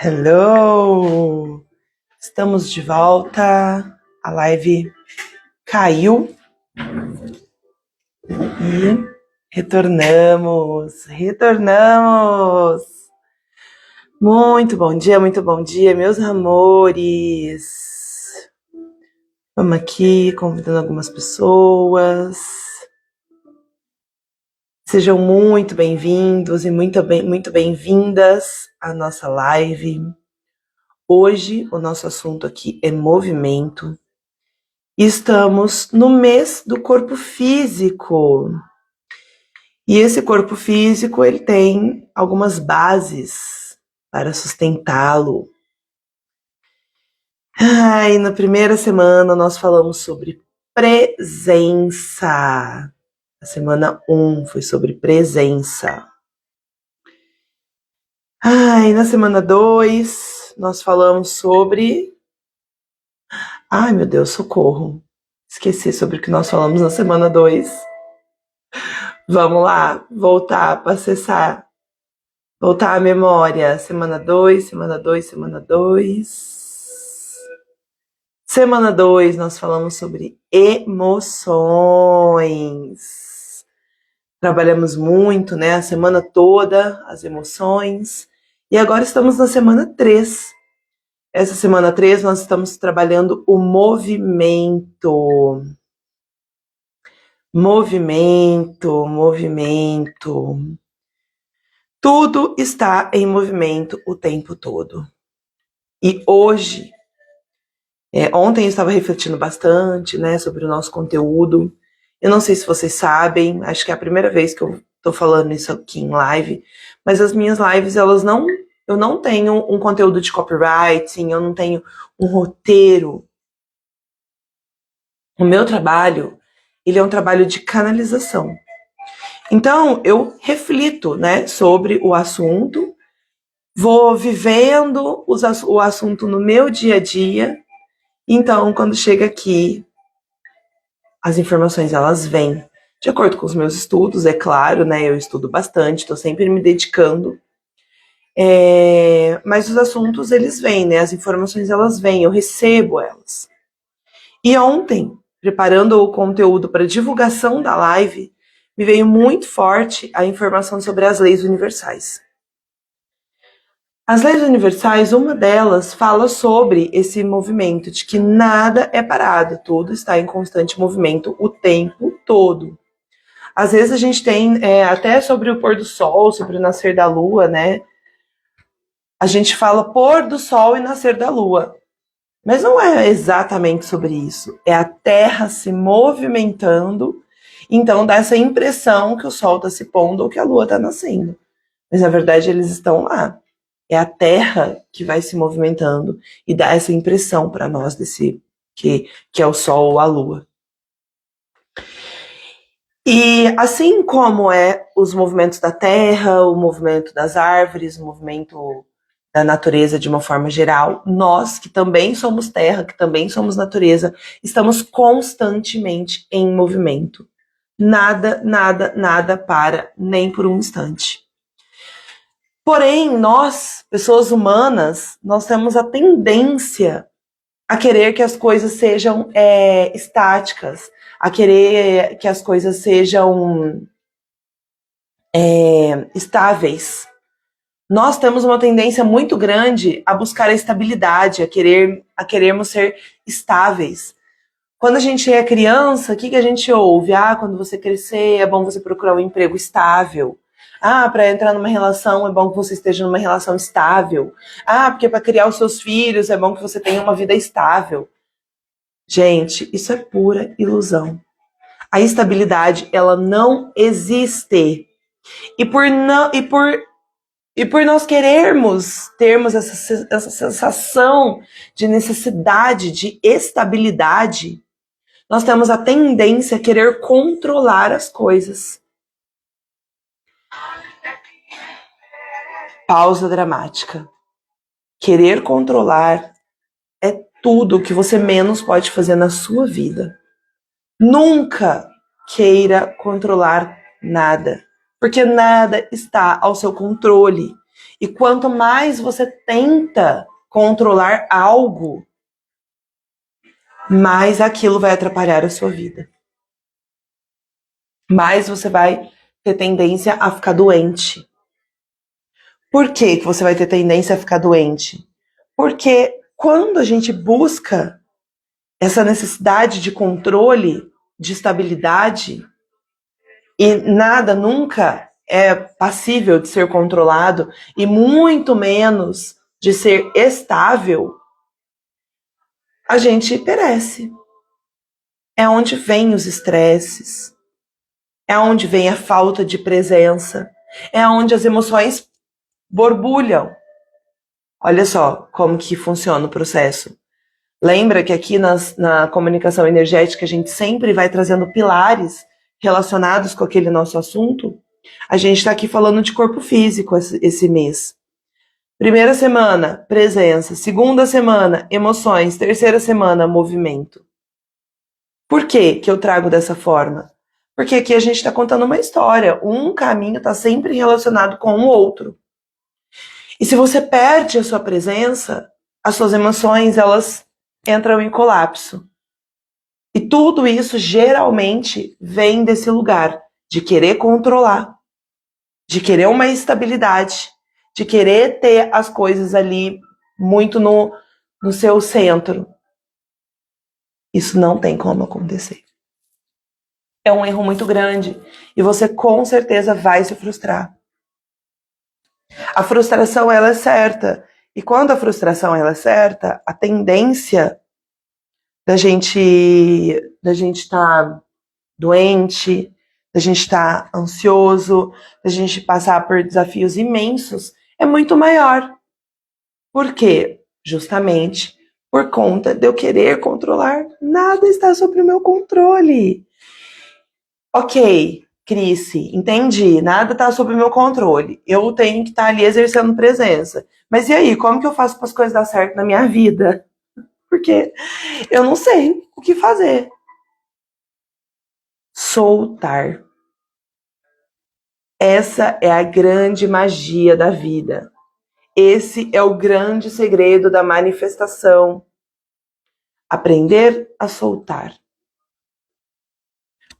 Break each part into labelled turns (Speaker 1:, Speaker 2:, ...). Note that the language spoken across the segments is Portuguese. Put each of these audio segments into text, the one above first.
Speaker 1: Hello! Estamos de volta. A live caiu e retornamos! Muito bom dia, meus amores! Vamos aqui convidando algumas pessoas. Sejam muito bem-vindos e muito bem-vindas à nossa live. Hoje o nosso assunto aqui é movimento. Estamos no mês do corpo físico. E esse corpo físico, ele tem algumas bases para sustentá-lo. E na primeira semana nós falamos sobre presença. A semana 1 foi sobre presença. E na semana 2 nós falamos sobre... Ai, meu Deus, socorro. Esqueci sobre o que nós falamos na semana 2. Vamos lá, voltar para acessar. Voltar à memória. Semana 2. Semana 2 nós falamos sobre emoções. Trabalhamos muito, né? A semana toda, as emoções. E agora estamos na semana 3. Essa semana 3 nós estamos trabalhando o movimento. Movimento. Tudo está em movimento o tempo todo. E hoje, ontem eu estava refletindo bastante, né, sobre o nosso conteúdo. Eu não sei se vocês sabem, acho que é a primeira vez que eu estou falando isso aqui em live, mas as minhas lives, eu não tenho um conteúdo de copywriting, eu não tenho um roteiro. O meu trabalho, ele é um trabalho de canalização. Então, eu reflito, né, sobre o assunto, vou vivendo o assunto no meu dia a dia. Então, quando chega aqui, as informações, elas vêm. De acordo com os meus estudos, é claro, né, eu estudo bastante, estou sempre me dedicando. Mas os assuntos, eles vêm, né, as informações, elas vêm, eu recebo elas. E ontem, preparando o conteúdo para divulgação da live, me veio muito forte a informação sobre as leis universais. As leis universais, uma delas fala sobre esse movimento, de que nada é parado, tudo está em constante movimento o tempo todo. Às vezes a gente tem, até sobre o pôr do sol, sobre o nascer da lua, né? A gente fala pôr do sol e nascer da lua. Mas não é exatamente sobre isso. É a Terra se movimentando, então dá essa impressão que o Sol está se pondo ou que a Lua está nascendo. Mas na verdade eles estão lá. É a Terra que vai se movimentando e dá essa impressão para nós desse que é o Sol ou a Lua. E assim como os movimentos da Terra, o movimento das árvores, o movimento da natureza de uma forma geral, nós que também somos terra, que também somos natureza, estamos constantemente em movimento. Nada para nem por um instante. Porém, nós, pessoas humanas, nós temos a tendência a querer que as coisas sejam estáticas, a querer que as coisas sejam estáveis. Nós temos uma tendência muito grande a buscar a estabilidade, a querermos ser estáveis. Quando a gente é criança, o que a gente ouve? Quando você crescer, é bom você procurar um emprego estável. Para entrar numa relação, é bom que você esteja numa relação estável. Porque para criar os seus filhos, é bom que você tenha uma vida estável. Gente, isso é pura ilusão. A estabilidade, ela não existe. E por nós termos essa sensação de necessidade de estabilidade, nós temos a tendência a querer controlar as coisas. Pausa dramática. Querer controlar é tudo o que você menos pode fazer na sua vida. Nunca queira controlar nada, porque nada está ao seu controle. E quanto mais você tenta controlar algo, mais aquilo vai atrapalhar a sua vida. Mais você vai ter tendência a ficar doente. Por que você vai ter tendência a ficar doente? Porque quando a gente busca essa necessidade de controle, de estabilidade, e nada nunca é passível de ser controlado, e muito menos de ser estável, a gente perece. É onde vem os estresses, é onde vem a falta de presença, é onde as emoções borbulham. Olha só como que funciona o processo. Lembra que aqui na comunicação energética a gente sempre vai trazendo pilares relacionados com aquele nosso assunto? A gente está aqui falando de corpo físico esse mês. Primeira semana, presença. Segunda semana, emoções. Terceira semana, movimento. Por que eu trago dessa forma? Porque aqui a gente está contando uma história. Um caminho está sempre relacionado com o outro. E se você perde a sua presença, as suas emoções, elas entram em colapso. E tudo isso geralmente vem desse lugar de querer controlar, de querer uma estabilidade, de querer ter as coisas ali muito no seu centro. Isso não tem como acontecer. É um erro muito grande e você com certeza vai se frustrar. A frustração, ela é certa. E quando a frustração ela é certa, a tendência da gente estar doente, da gente estar ansioso, da gente passar por desafios imensos, é muito maior. Por quê? Justamente por conta de eu querer controlar. Nada está sob o meu controle. Ok, Cris, entendi. Nada está sob o meu controle. Eu tenho que estar ali exercendo presença. Mas e aí, como que eu faço para as coisas dar certo na minha vida? Porque eu não sei o que fazer. Soltar. Essa é a grande magia da vida. Esse é o grande segredo da manifestação. Aprender a soltar.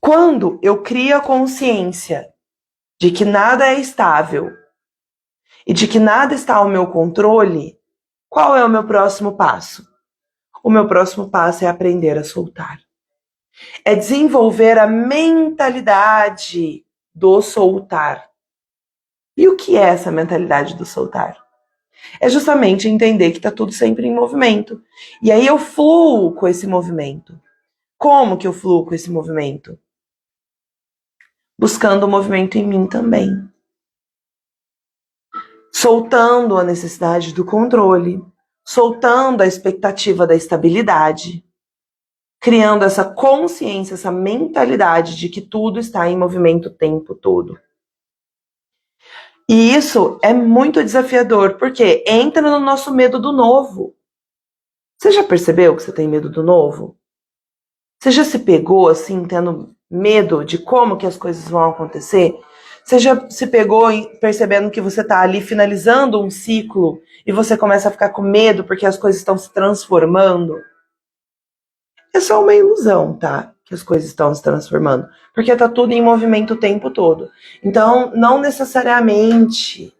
Speaker 1: Quando eu crio a consciência de que nada é estável e de que nada está ao meu controle, qual é o meu próximo passo? O meu próximo passo é aprender a soltar. É desenvolver a mentalidade do soltar. E o que é essa mentalidade do soltar? É justamente entender que está tudo sempre em movimento. E aí eu fluo com esse movimento. Como que eu fluo com esse movimento? Buscando o movimento em mim também. Soltando a necessidade do controle. Soltando a expectativa da estabilidade. Criando essa consciência, essa mentalidade de que tudo está em movimento o tempo todo. E isso é muito desafiador, porque entra no nosso medo do novo. Você já percebeu que você tem medo do novo? Você já se pegou assim, tendo medo de como que as coisas vão acontecer? Você já se pegou percebendo que você está ali finalizando um ciclo e você começa a ficar com medo porque as coisas estão se transformando? É só uma ilusão, tá? Que as coisas estão se transformando. Porque tá tudo em movimento o tempo todo. Então, não necessariamente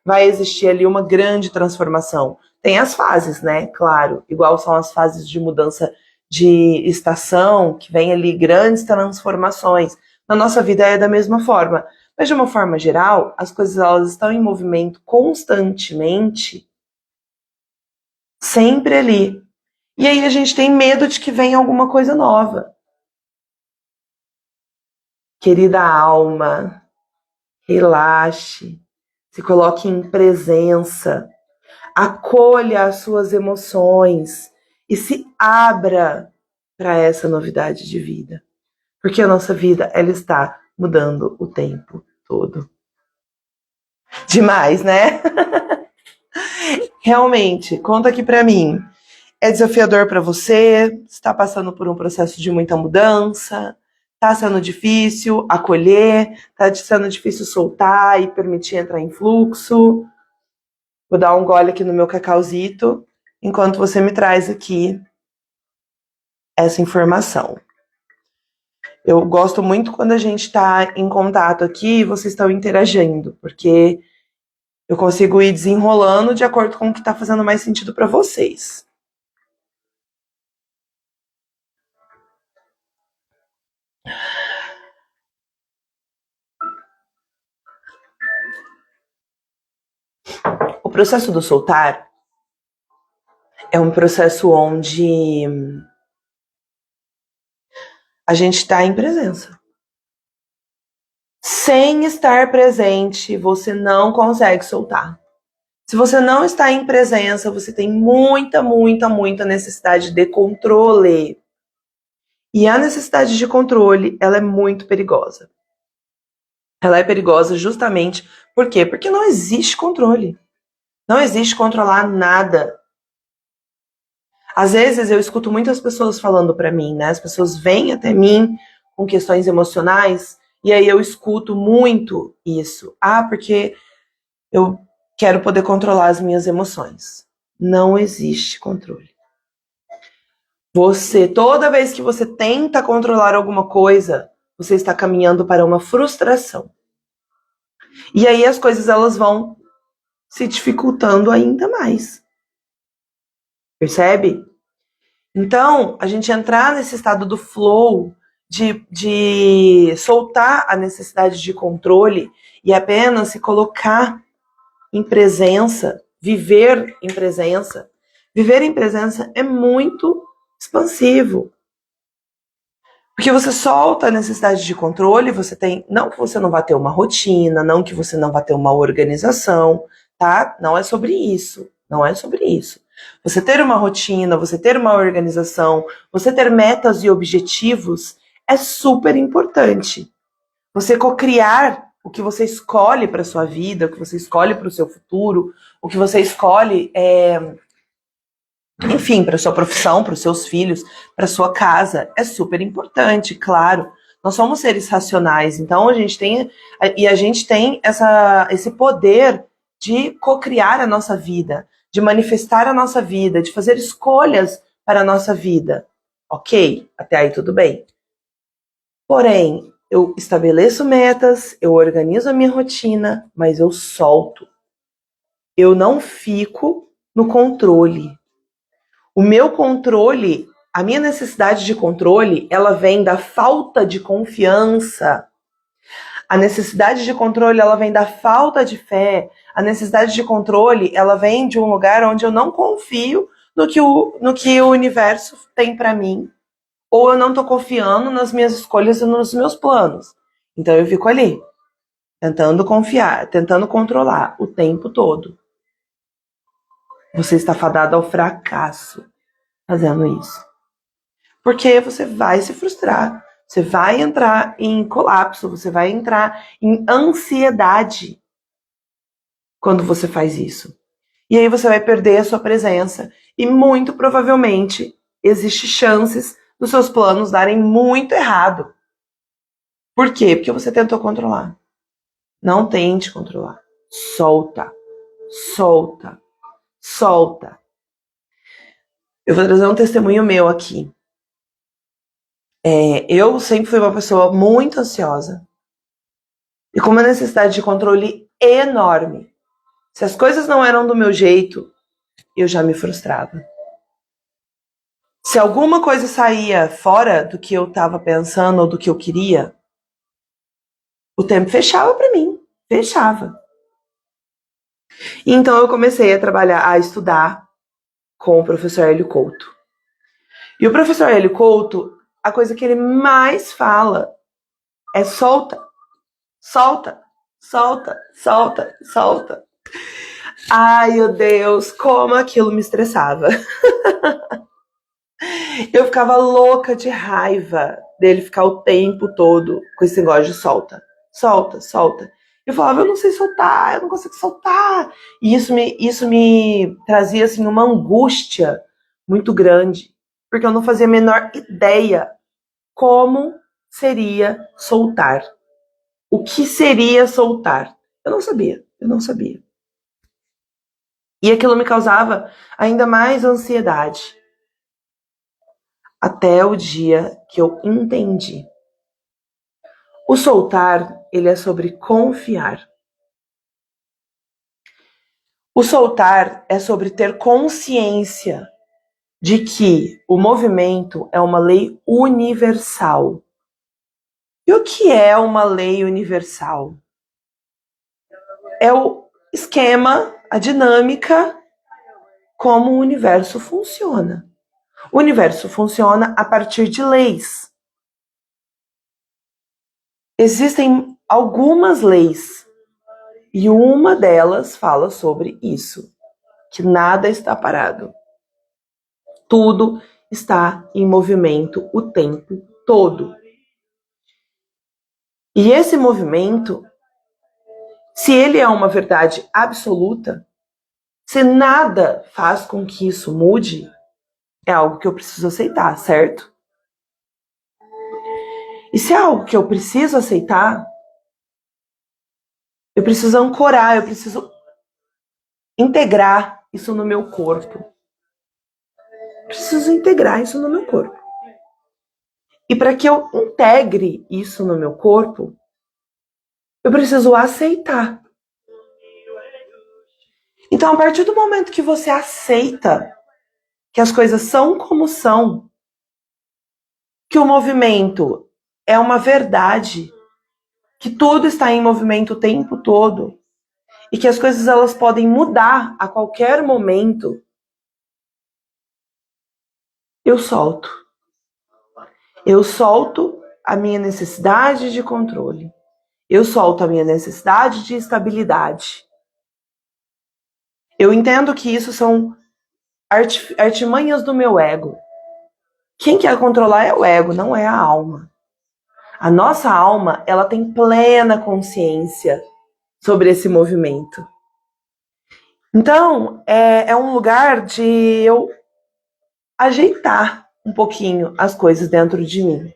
Speaker 1: vai existir ali uma grande transformação. Tem as fases, né? Claro, igual são as fases de mudança de estação, que vem ali grandes transformações. Na nossa vida é da mesma forma. Mas de uma forma geral, as coisas elas estão em movimento constantemente, sempre ali. E aí a gente tem medo de que venha alguma coisa nova. Querida alma, relaxe, se coloque em presença, acolha as suas emoções e se abra para essa novidade de vida. Porque a nossa vida, ela está mudando o tempo todo. Demais, né? Realmente, conta aqui para mim. É desafiador para você? Está passando por um processo de muita mudança? Tá sendo difícil acolher, tá sendo difícil soltar e permitir entrar em fluxo. Vou dar um gole aqui no meu cacauzito, enquanto você me traz aqui essa informação. Eu gosto muito quando a gente está em contato aqui e vocês estão interagindo, porque eu consigo ir desenrolando de acordo com o que está fazendo mais sentido para vocês. O processo do soltar é um processo onde a gente está em presença. Sem estar presente, você não consegue soltar. Se você não está em presença, você tem muita necessidade de controle. E a necessidade de controle, ela é muito perigosa. Ela é perigosa justamente por quê? Porque não existe controle. Não existe controlar nada. Às vezes eu escuto muitas pessoas falando para mim, né? As pessoas vêm até mim com questões emocionais e aí eu escuto muito isso. Porque eu quero poder controlar as minhas emoções. Não existe controle. Toda vez que você tenta controlar alguma coisa, você está caminhando para uma frustração. E aí as coisas elas vão se dificultando ainda mais. Percebe? Então, a gente entrar nesse estado do flow, de soltar a necessidade de controle e apenas se colocar em presença, viver em presença. Viver em presença é muito expansivo. Porque você solta a necessidade de controle, não que você não vá ter uma rotina, não que você não vá ter uma organização, tá? Não é sobre isso, não é sobre isso. Você ter uma rotina, você ter uma organização, você ter metas e objetivos é super importante. Você cocriar o que você escolhe para sua vida, o que você escolhe para o seu futuro, o que você escolhe enfim, para sua profissão, para os seus filhos, para sua casa, é super importante, claro. Nós somos seres racionais, então a gente tem esse poder de cocriar a nossa vida, de manifestar a nossa vida, de fazer escolhas para a nossa vida. Ok, até aí tudo bem. Porém, eu estabeleço metas, eu organizo a minha rotina, mas eu solto. Eu não fico no controle. O meu controle, a minha necessidade de controle, ela vem da falta de confiança. A necessidade de controle, ela vem da falta de fé. A necessidade de controle, ela vem de um lugar onde eu não confio no que o universo tem para mim. Ou eu não estou confiando nas minhas escolhas e nos meus planos. Então eu fico ali, tentando confiar, tentando controlar o tempo todo. Você está fadado ao fracasso fazendo isso. Porque você vai se frustrar, você vai entrar em colapso, você vai entrar em ansiedade quando você faz isso. E aí você vai perder a sua presença e muito provavelmente existe chances dos seus planos darem muito errado. Por quê? Porque você tentou controlar. Não tente controlar. Solta. Solta. Solta. Eu vou trazer um testemunho meu aqui. Eu sempre fui uma pessoa muito ansiosa e com uma necessidade de controle enorme. Se as coisas não eram do meu jeito, eu já me frustrava. Se alguma coisa saía fora do que eu estava pensando ou do que eu queria, o tempo fechava para mim. Fechava. Então eu comecei a estudar com o professor Hélio Couto. E o professor Hélio Couto, a coisa que ele mais fala é solta, solta, solta, solta, solta. Ai, meu Deus, como aquilo me estressava. Eu ficava louca de raiva dele ficar o tempo todo com esse negócio de solta, solta, solta. Eu falava, eu não sei soltar, eu não consigo soltar. E isso me trazia assim, uma angústia muito grande, porque eu não fazia a menor ideia como seria soltar? O que seria soltar? Eu não sabia. E aquilo me causava ainda mais ansiedade. Até o dia que eu entendi. O soltar, ele é sobre confiar. O soltar é sobre ter consciência de que o movimento é uma lei universal. E o que é uma lei universal? É o esquema, a dinâmica, como o universo funciona. O universo funciona a partir de leis. Existem algumas leis, e uma delas fala sobre isso, que nada está parado. Tudo está em movimento o tempo todo. E esse movimento, se ele é uma verdade absoluta, se nada faz com que isso mude, é algo que eu preciso aceitar, certo? E se é algo que eu preciso aceitar, eu preciso ancorar, eu preciso integrar isso no meu corpo. Eu preciso integrar isso no meu corpo. E para que eu integre isso no meu corpo, eu preciso aceitar. Então, a partir do momento que você aceita que as coisas são como são, que o movimento é uma verdade, que tudo está em movimento o tempo todo, e que as coisas elas podem mudar a qualquer momento, eu solto. Eu solto a minha necessidade de controle. Eu solto a minha necessidade de estabilidade. Eu entendo que isso são artimanhas do meu ego. Quem quer controlar é o ego, não é a alma. A nossa alma, ela tem plena consciência sobre esse movimento. Então, é um lugar de eu ajeitar um pouquinho as coisas dentro de mim.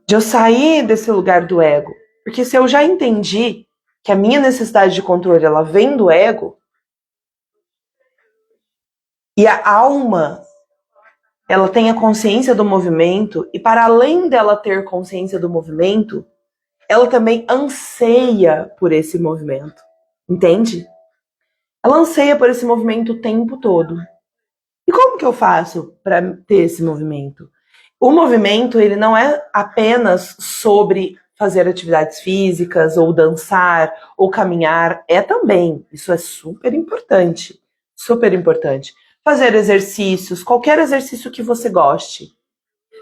Speaker 1: De eu sair desse lugar do ego. Porque se eu já entendi que a minha necessidade de controle, ela vem do ego, e a alma, ela tem a consciência do movimento, e para além dela ter consciência do movimento, ela também anseia por esse movimento. Entende? Ela anseia por esse movimento o tempo todo. E como que eu faço para ter esse movimento? O movimento, ele não é apenas sobre fazer atividades físicas, ou dançar, ou caminhar. É também. Isso é super importante. Super importante. Fazer exercícios, qualquer exercício que você goste.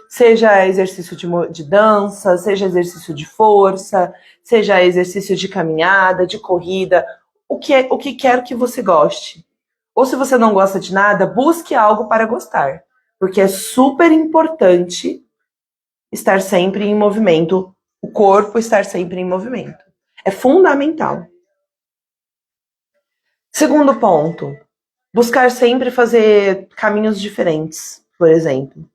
Speaker 1: Seja exercício de dança, seja exercício de força, seja exercício de caminhada, de corrida, o que quer que você goste. Ou se você não gosta de nada, busque algo para gostar, porque é super importante estar sempre em movimento, o corpo estar sempre em movimento. É fundamental. Segundo ponto, buscar sempre fazer caminhos diferentes, por exemplo.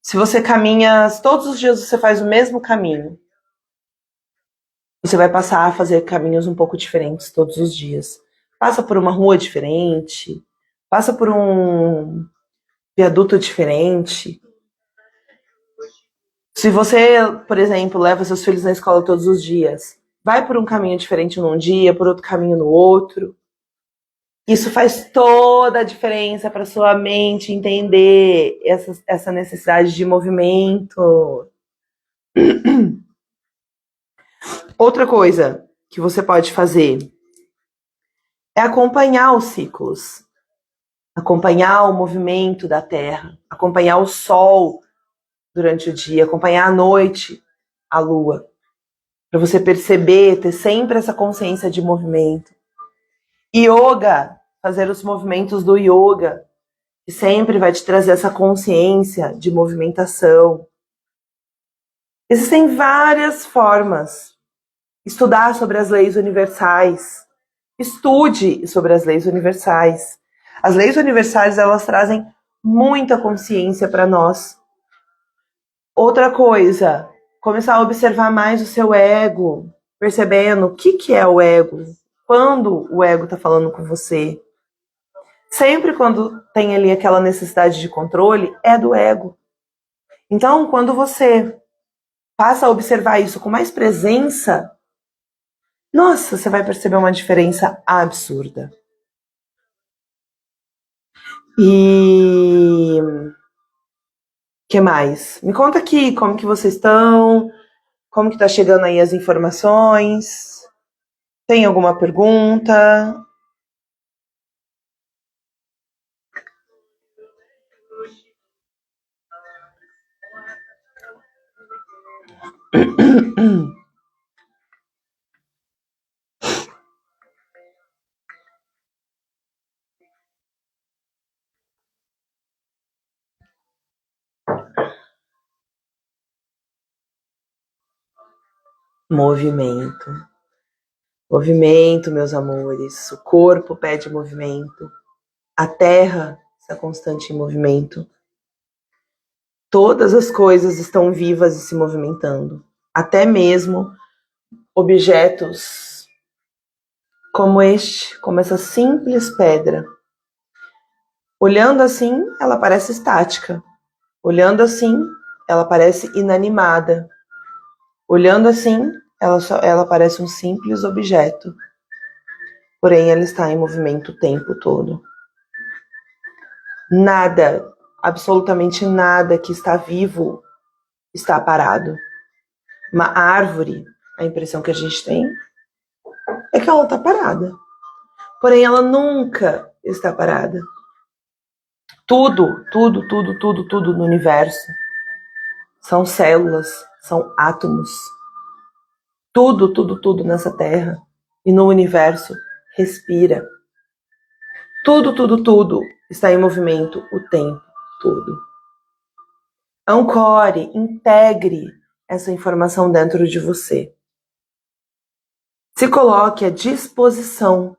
Speaker 1: Se você caminha, todos os dias você faz o mesmo caminho, você vai passar a fazer caminhos um pouco diferentes todos os dias. Passa por uma rua diferente, passa por um viaduto diferente. Se você, por exemplo, leva seus filhos na escola todos os dias, vai por um caminho diferente num dia, por outro caminho no outro. Isso faz toda a diferença para sua mente entender essa necessidade de movimento. Outra coisa que você pode fazer é acompanhar os ciclos, acompanhar o movimento da Terra, acompanhar o Sol durante o dia, acompanhar à noite a Lua, para você perceber, ter sempre essa consciência de movimento. Yoga, fazer os movimentos do yoga, que sempre vai te trazer essa consciência de movimentação. Existem várias formas. Estudar sobre as leis universais. Estude sobre as leis universais. As leis universais, elas trazem muita consciência para nós. Outra coisa, começar a observar mais o seu ego, percebendo o que é o ego, quando o ego está falando com você. Sempre quando tem ali aquela necessidade de controle, é do ego. Então, quando você passa a observar isso com mais presença, nossa, você vai perceber uma diferença absurda. E que mais? Me conta aqui como que vocês estão, como que tá chegando aí as informações. Tem alguma pergunta? Movimento. Movimento, meus amores. O corpo pede movimento. A terra está constante em movimento. Todas as coisas estão vivas e se movimentando. Até mesmo objetos como este, como essa simples pedra. Olhando assim, ela parece estática. Olhando assim, ela parece inanimada. Olhando assim, ela parece um simples objeto. Porém, ela está em movimento o tempo todo. Nada, absolutamente nada que está vivo está parado. Uma árvore, a impressão que a gente tem é que ela está parada. Porém, ela nunca está parada. Tudo no universo são células, são átomos. Tudo nessa Terra e no universo respira. Tudo está em movimento o tempo todo. Ancore, integre essa informação dentro de você. Se coloque à disposição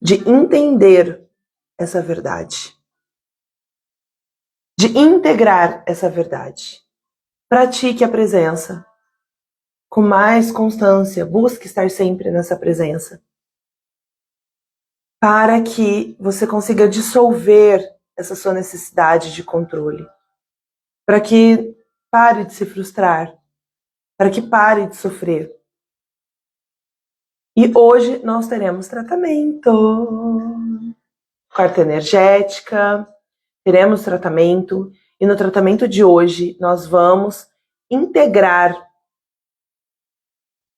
Speaker 1: de entender essa verdade, de integrar essa verdade. Pratique a presença com mais constância, busque estar sempre nessa presença, para que você consiga dissolver essa sua necessidade de controle, para que pare de se frustrar, para que pare de sofrer. E hoje nós teremos tratamento. Carta energética, teremos tratamento, e no tratamento de hoje nós vamos integrar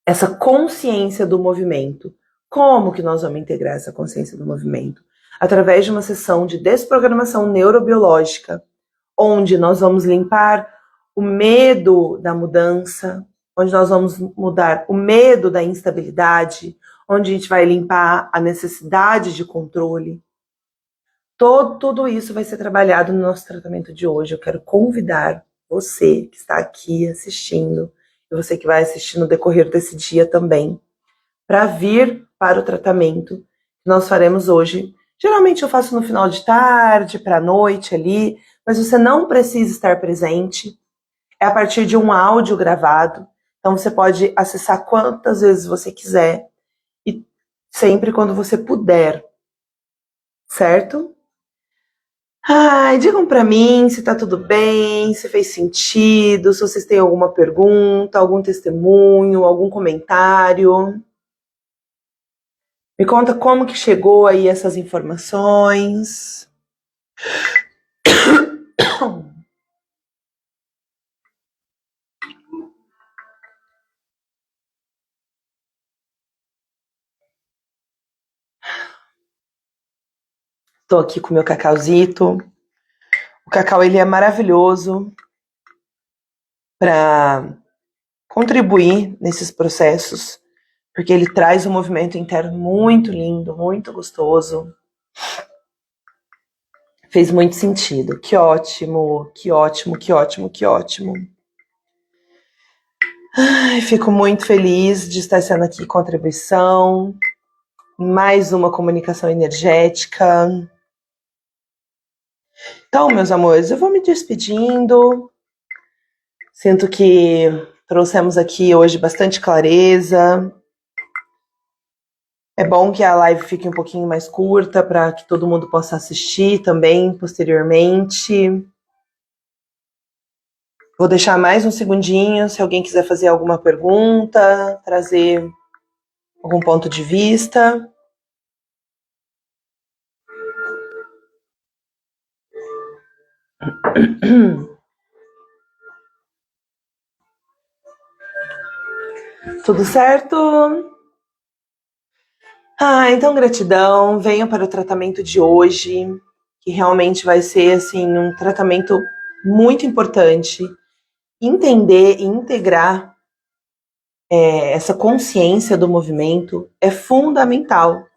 Speaker 1: essa consciência do movimento. Como que nós vamos integrar essa consciência do movimento? Através de uma sessão de desprogramação neurobiológica, onde nós vamos limpar o medo da mudança, onde nós vamos mudar o medo da instabilidade, onde a gente vai limpar a necessidade de controle. Tudo isso vai ser trabalhado no nosso tratamento de hoje. Eu quero convidar você que está aqui assistindo, e você que vai assistir no decorrer desse dia também, para vir para o tratamento que nós faremos hoje. Geralmente eu faço no final de tarde, para a noite ali, mas você não precisa estar presente. É a partir de um áudio gravado, então você pode acessar quantas vezes você quiser e sempre quando você puder, certo? Ai, digam para mim se tá tudo bem, se fez sentido, se vocês têm alguma pergunta, algum testemunho, algum comentário. Me conta como que chegou aí essas informações. Tô aqui com o meu cacauzito. O cacau, ele é maravilhoso para contribuir nesses processos, porque ele traz um movimento interno muito lindo, muito gostoso. Fez muito sentido. Que ótimo, que ótimo, que ótimo, que ótimo. Ai, fico muito feliz de estar sendo aqui contribuição. Mais uma comunicação energética. Então, meus amores, eu vou me despedindo. Sinto que trouxemos aqui hoje bastante clareza. É bom que a live fique um pouquinho mais curta para que todo mundo possa assistir também posteriormente. Vou deixar mais um segundinho se alguém quiser fazer alguma pergunta, trazer algum ponto de vista. Tudo certo? Então gratidão. Venham para o tratamento de hoje, que realmente vai ser assim um tratamento muito importante. Entender e integrar essa consciência do movimento é fundamental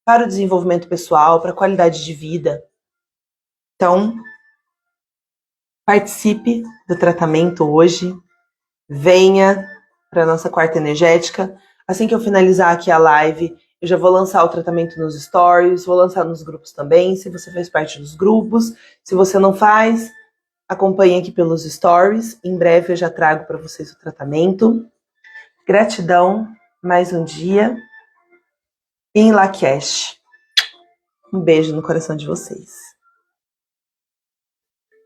Speaker 1: para o desenvolvimento pessoal, para a qualidade de vida. Então, participe do tratamento hoje. Venha para a nossa quarta energética. Assim que eu finalizar aqui a live, eu já vou lançar o tratamento nos stories, vou lançar nos grupos também, se você faz parte dos grupos. Se você não faz, acompanhe aqui pelos stories. Em breve eu já trago para vocês o tratamento. Gratidão, mais um dia. Em Lakesh. Um beijo no coração de vocês.